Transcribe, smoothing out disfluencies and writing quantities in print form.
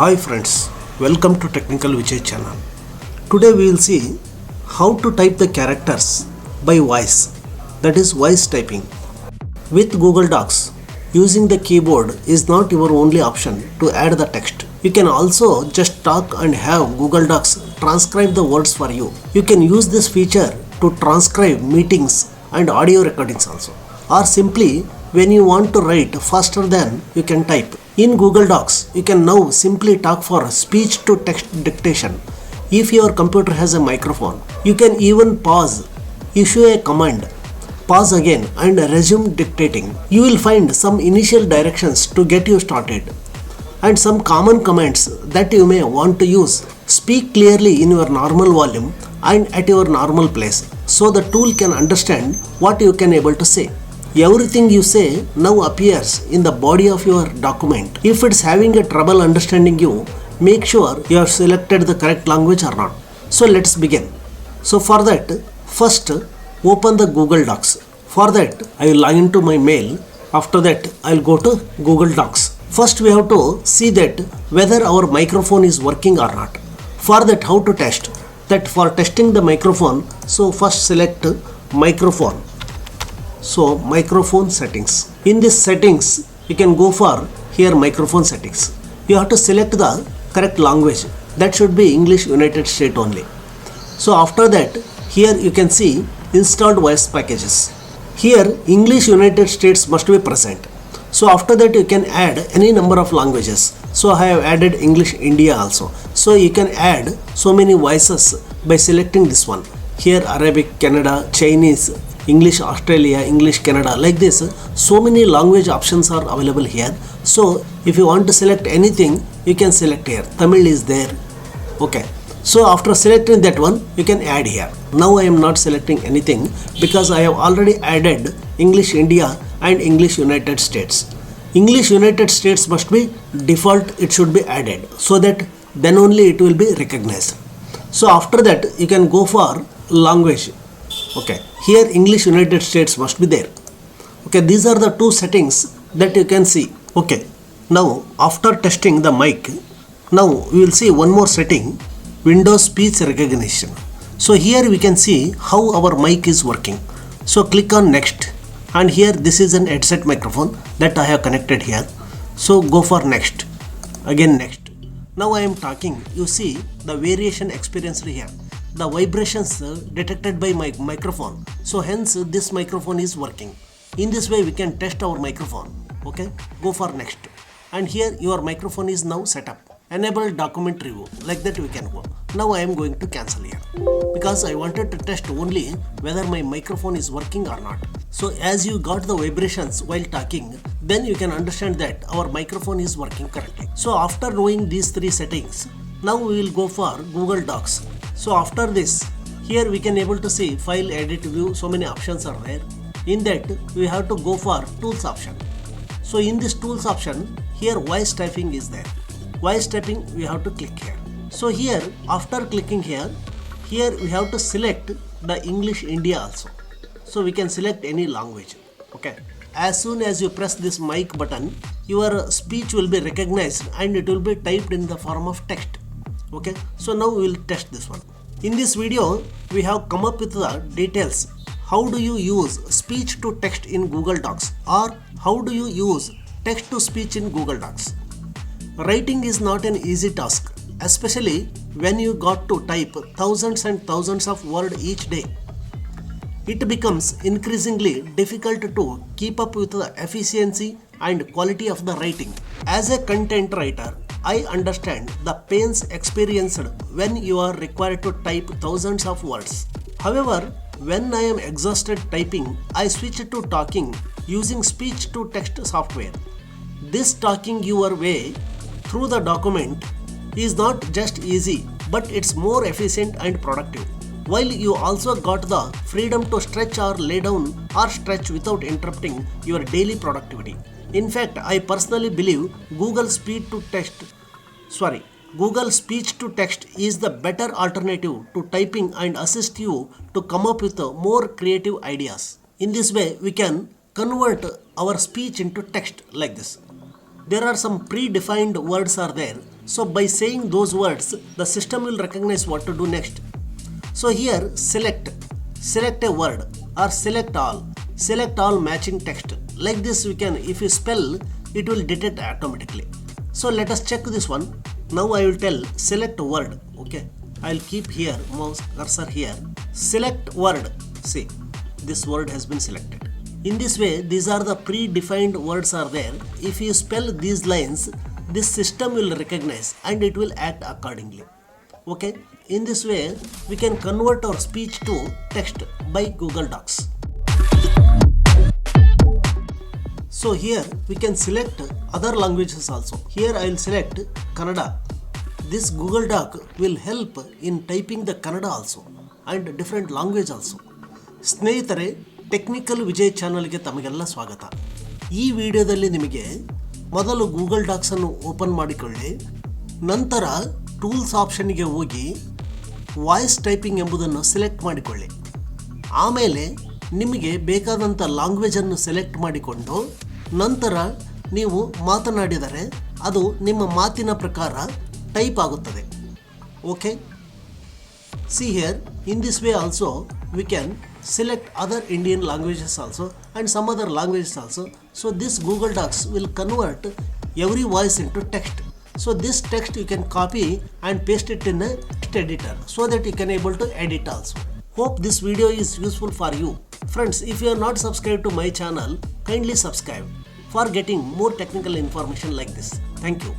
Hi friends, welcome to Technical Vijay channel. Today we will see how to type the characters by voice, that is voice typing. With Google Docs, using the keyboard is not your only option to add the text. You can also just talk and have Google Docs transcribe the words for you. You can use this feature to transcribe meetings and audio recordings also. Or simply when you want to write faster than you can type. In Google Docs, you can now simply talk for speech to text dictation. If your computer has a microphone, you can even pause, issue a command, pause again and resume dictating. You will find some initial directions to get you started and some common commands that you may want to use. Speak clearly in your normal volume and at your normal place so the tool can understand what you can able to say. Everything you say now appears in the body of your document. If it's having a trouble understanding you, make sure you have selected the correct language or not. So let's begin. So for that, first open the Google Docs. For that, I will log into my mail. After that, I will go to Google Docs. First we have to see that whether our microphone is working or not. For that, how to test? That for testing the microphone, so first select microphone. So microphone settings. In this settings, you can go for here microphone settings. You have to select the correct language. That should be English United States only. So after that, here you can see installed voice packages. Here English United States must be present. So after that you can add any number of languages. So I have added English India also. So you can add so many voices by selecting this one. Here Arabic, Canada, Chinese, English Australia, English Canada, like this. So many language options are available here. So if you want to select anything, you can select here. Tamil is there. Okay. So after selecting that one, you can add here. Now I am not selecting anything because I have already added English India and English United States. English United States must be default, it should be added so that then only it will be recognized. So after that you can go for language. Okay, here English United States must be there. Okay, these are the two settings that you can see. Okay, now after testing the mic, now we will see one more setting, Windows speech recognition. So here we can see how our mic is working. So click on next, and here this is an headset microphone that I have connected here. So go for next, again next. Now I am talking, you see the variation experienced here. The vibrations detected by my microphone. So hence this microphone is working. In this way we can test our microphone. Okay, go for next. And here your microphone is now set up. Enable document review. Like that we can go. Now I am going to cancel here because I wanted to test only whether my microphone is working or not. So as you got the vibrations while talking, then you can understand that our microphone is working correctly. So after knowing these three settings, now we will go for Google Docs. So after this, here we can able to see file, edit, view, so many options are there. In that we have to go for tools option. So in this tools option, here voice typing is there. Voice typing we have to click here. So here after clicking here we have to select the English India also. So we can select any language. Okay. As soon as you press this mic button, your speech will be recognized and it will be typed in the form of text. Okay, so now we will test this one. In this video, we have come up with the details. How do you use speech to text in Google Docs, or how do you use text to speech in Google Docs? Writing is not an easy task, especially when you got to type thousands and thousands of words each day. It becomes increasingly difficult to keep up with the efficiency and quality of the writing. As a content writer, I understand the pains experienced when you are required to type thousands of words. However, when I am exhausted typing, I switch to talking using speech to text software. This talking your way through the document is not just easy, but it's more efficient and productive. While you also got the freedom to stretch or lay down or stretch without interrupting your daily productivity. In fact, I personally believe Google Speech to Text is the better alternative to typing and assist you to come up with more creative ideas. In this way, we can convert our speech into text like this. there are some predefined words are there. So by saying those words, the system will recognize what to do next. So here select a word or select all matching text. Like this we can, if you spell, it will detect automatically. So let us check this one. Now I will tell select word. Okay, I will keep here mouse cursor here. Select word. See, this word has been selected. In this way, these are the predefined words are there. If you spell these lines, this system will recognize and it will act accordingly. Okay, in this way we can convert our speech to text by Google Docs. So here we can select other languages also. Here I will select Kannada. This Google Doc will help in typing the Kannada also and different language also. ಸ್ನೇಹಿತರೆ, technical Vijay ಚಾನಲ್ಗೆ ತಮಗೆಲ್ಲ ಸ್ವಾಗತ. ಈ ವಿಡಿಯೋದಲ್ಲಿ ನಿಮಗೆ ಮೊದಲು Google ಡಾಕ್ಸನ್ನು open ಮಾಡಿಕೊಳ್ಳಿ, ನಂತರ ಟೂಲ್ಸ್ ಆಪ್ಷನ್ಗೆ ಹೋಗಿ ವಾಯ್ಸ್ ಟೈಪಿಂಗ್ ಎಂಬುದನ್ನು ಸೆಲೆಕ್ಟ್ ಮಾಡಿಕೊಳ್ಳಿ. ಆಮೇಲೆ ನಿಮಗೆ ಬೇಕಾದಂಥ ಲ್ಯಾಂಗ್ವೇಜನ್ನು ಸೆಲೆಕ್ಟ್ ಮಾಡಿಕೊಂಡು ನಂತರ ನೀವು ಮಾತನಾಡಿದರೆ ಅದು ನಿಮ್ಮ ಮಾತಿನ ಪ್ರಕಾರ ಟೈಪ್ ಆಗುತ್ತದೆ. Okay, see here, in this way also we can select other Indian languages also and some other languages also. So this Google Docs will convert every voice into text. So this text you can copy and paste it in a text editor so that you can able to edit also. Hope this video is useful for you. Friends, if you are not subscribed to my channel, kindly subscribe for getting more technical information like this. Thank you.